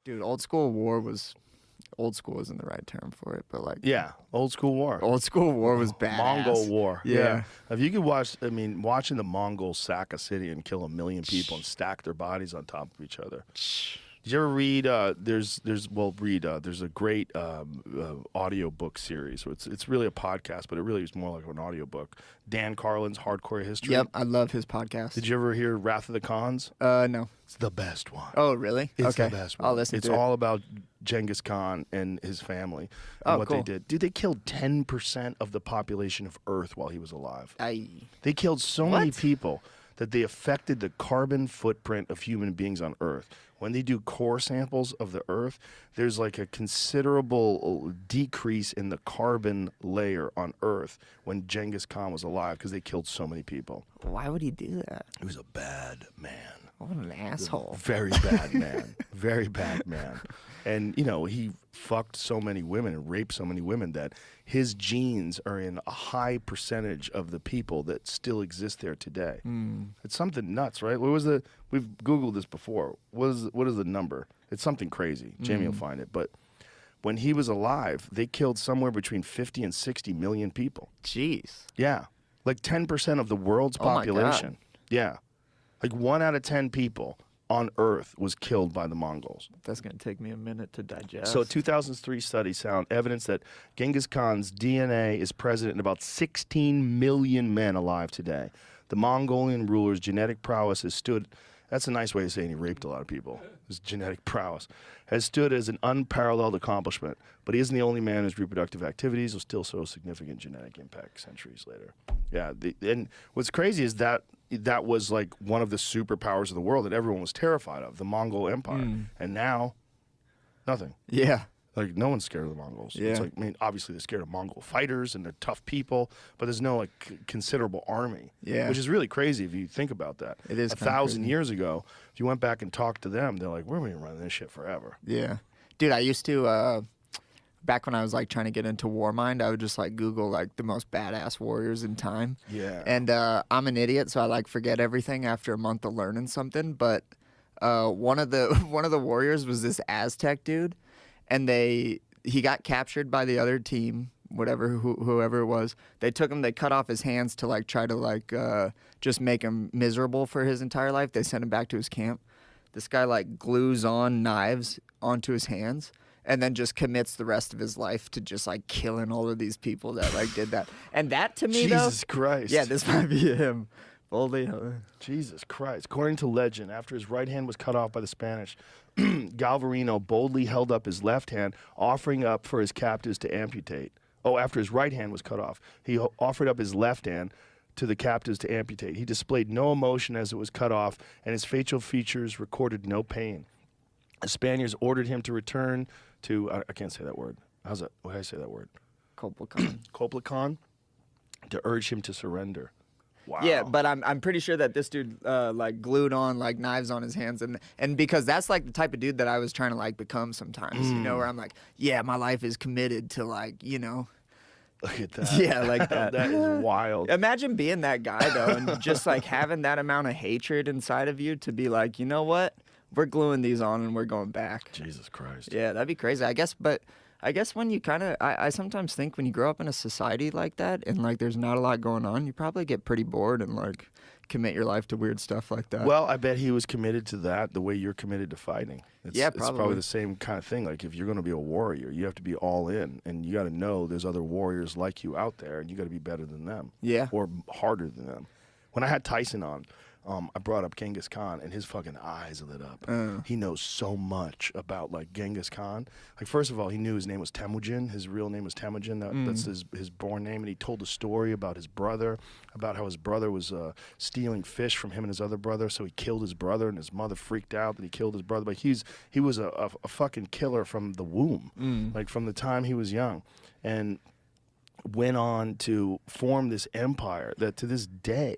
Dude, old school isn't the right term for it, but like Yeah, old school war. old school war was badass. Mongol war. Yeah. If you could watch, I mean, watching the Mongols sack a city and kill 1 million people and stack their bodies on top of each other. Did you ever read? There's a great audio book series. It's really a podcast, but it really is more like an audio book. Dan Carlin's Hardcore History. Yep, I love his podcast. Did you ever hear Wrath of the Khans? No. It's the best one. Oh, really? It's okay. the best one. I'll listen It's to it. all about Genghis Khan and his family and what cool. they did. Dude, they killed 10% of the population of Earth while he was alive. Aye. They killed so many What? people that they affected the carbon footprint of human beings on Earth. When they do core samples of the Earth, there's like a considerable decrease in the carbon layer on Earth when Genghis Khan was alive because they killed so many people. Why would he do that? He was a bad man. What an asshole. Very bad man. Very bad man. And, you know, he fucked so many women and raped so many women that his genes are in a high percentage of the people that still exist there today. It's something nuts, right? What was we've Googled this before. What is the number? It's something crazy. Jamie will find it. But when he was alive, they killed somewhere between 50 and 60 million people. Jeez. Yeah. Like 10% of the world's Oh my God. population. Yeah. Like 1 out of 10 people on Earth was killed by the Mongols. That's going to take me a minute to digest. So a 2003 study found evidence that Genghis Khan's DNA is present in about 16 million men alive today. The Mongolian ruler's genetic prowess has stood, that's a nice way of saying he raped a lot of people. His genetic prowess has stood as an unparalleled accomplishment, but he isn't the only man whose reproductive activities will still show significant genetic impact centuries later. Yeah, and what's crazy is that was like one of the superpowers of the world that everyone was terrified of, the Mongol Empire. And now, nothing. yeah. Like, no one's scared of the Mongols. Yeah. It's like, I mean, obviously they're scared of Mongol fighters and they're tough people, but there's no, like, considerable army. Yeah. Which is really crazy if you think about that. It is kinda 1,000 crazy. years ago, if you went back and talked to them, they're like, we're going to run this shit forever. Yeah. Dude, I used to, back when I was like trying to get into Warmind, I would just like Google like the most badass warriors in time. Yeah. And I'm an idiot, so I like forget everything after a month of learning something. But one of the warriors was this Aztec dude, and he got captured by the other team, whoever it was. They took him, they cut off his hands to like try to like just make him miserable for his entire life. They sent him back to his camp. This guy like glues on knives onto his hands and then just commits the rest of his life to just like killing all of these people that like did that. And that to me Jesus Christ. yeah, this might be him. Boldly. Jesus Christ. According to legend, after his right hand was cut off by the Spanish, Galvarino boldly held up his left hand, offering up for his captives to amputate. Oh, after his right hand was cut off, he offered up his left hand to the captives to amputate. He displayed no emotion as it was cut off, and his facial features recorded no pain. The Spaniards ordered him to return to, I can't say that word. How's that? What did I say that word? Coplican, to urge him to surrender. Wow. Yeah, but I'm pretty sure that this dude like glued on like knives on his hands, and because that's like the type of dude that I was trying to like become sometimes, you know, where I'm like, yeah, my life is committed to like, you know. Look at that. Yeah, like that. That is wild. Imagine being that guy though, and just like having that amount of hatred inside of you to be like, you know what, we're gluing these on and we're going back. Jesus Christ. Yeah, that'd be crazy. I guess when you kind of, I sometimes think when you grow up in a society like that and like there's not a lot going on, you probably get pretty bored and like commit your life to weird stuff like that. Well, I bet he was committed to that the way you're committed to fighting. Yeah, It's probably probably the same kind of thing. Like if you're going to be a warrior, you have to be all in, and you got to know there's other warriors like you out there, and you got to be better than them. Yeah. Or harder than them. When I had Tyson on, I brought up Genghis Khan, and his fucking eyes lit up. He knows so much about like Genghis Khan. Like first of all, he knew his name was Temujin. His real name was Temujin. That's his born name. And he told a story about his brother, about how his brother was stealing fish from him and his other brother. So he killed his brother, and his mother freaked out that he killed his brother. But he was a fucking killer from the womb, like from the time he was young, and went on to form this empire that to this day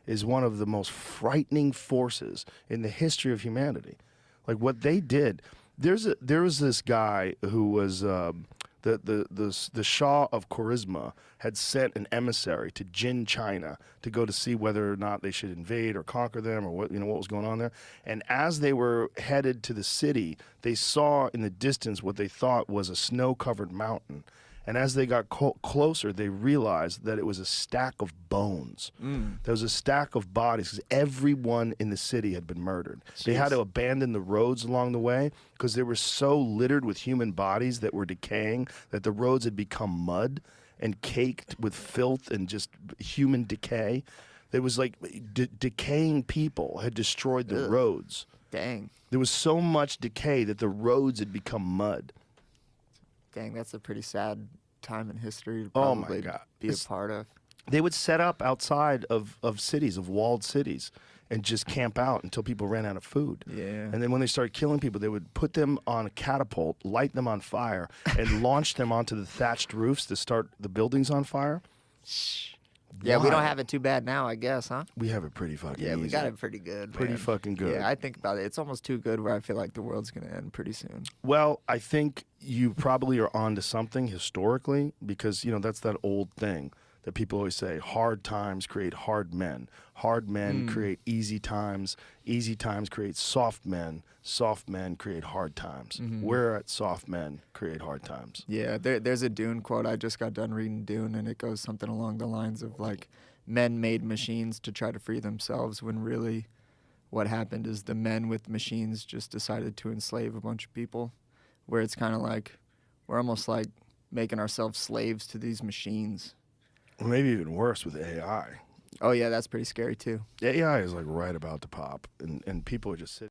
is one of the most frightening forces in the history of humanity. Like what they did, there was this guy who was The Shah of Charisma had sent an emissary to Jin, China, to go to see whether or not they should invade or conquer them, or what was going on there. And as they were headed to the city, they saw in the distance what they thought was a snow-covered mountain. And as they got closer, they realized that it was a stack of bones. There was a stack of bodies because everyone in the city had been murdered. Jeez. They had to abandon the roads along the way because they were so littered with human bodies that were decaying that the roads had become mud and caked with filth and just human decay. There was like decaying people had destroyed the roads. Dang. There was so much decay that the roads had become mud. Dang, that's a pretty sad time in history to Oh my probably God. be a part of. They would set up outside of cities, of walled cities, and just camp out until people ran out of food. Yeah. And then when they started killing people, they would put them on a catapult, light them on fire, and launch them onto the thatched roofs to start the buildings on fire. Yeah, we don't have it too bad now, I guess, huh? We have it pretty fucking easy. Yeah, we got it pretty good, Pretty man. fucking good. Yeah, I think about it. It's almost too good where I feel like the world's going to end pretty soon. Well, I think you probably are onto something historically because, that's that old thing that people always say, hard times create hard men. Hard men create easy times create soft men create hard times. We're at soft men create hard times. Yeah, there's a Dune quote. I just got done reading Dune, and it goes something along the lines of, like, men made machines to try to free themselves when really what happened is the men with machines just decided to enslave a bunch of people, where it's kind of like we're almost like making ourselves slaves to these machines. Or maybe even worse with AI. Oh, yeah, that's pretty scary, too. AI is like right about to pop, and people are just sitting.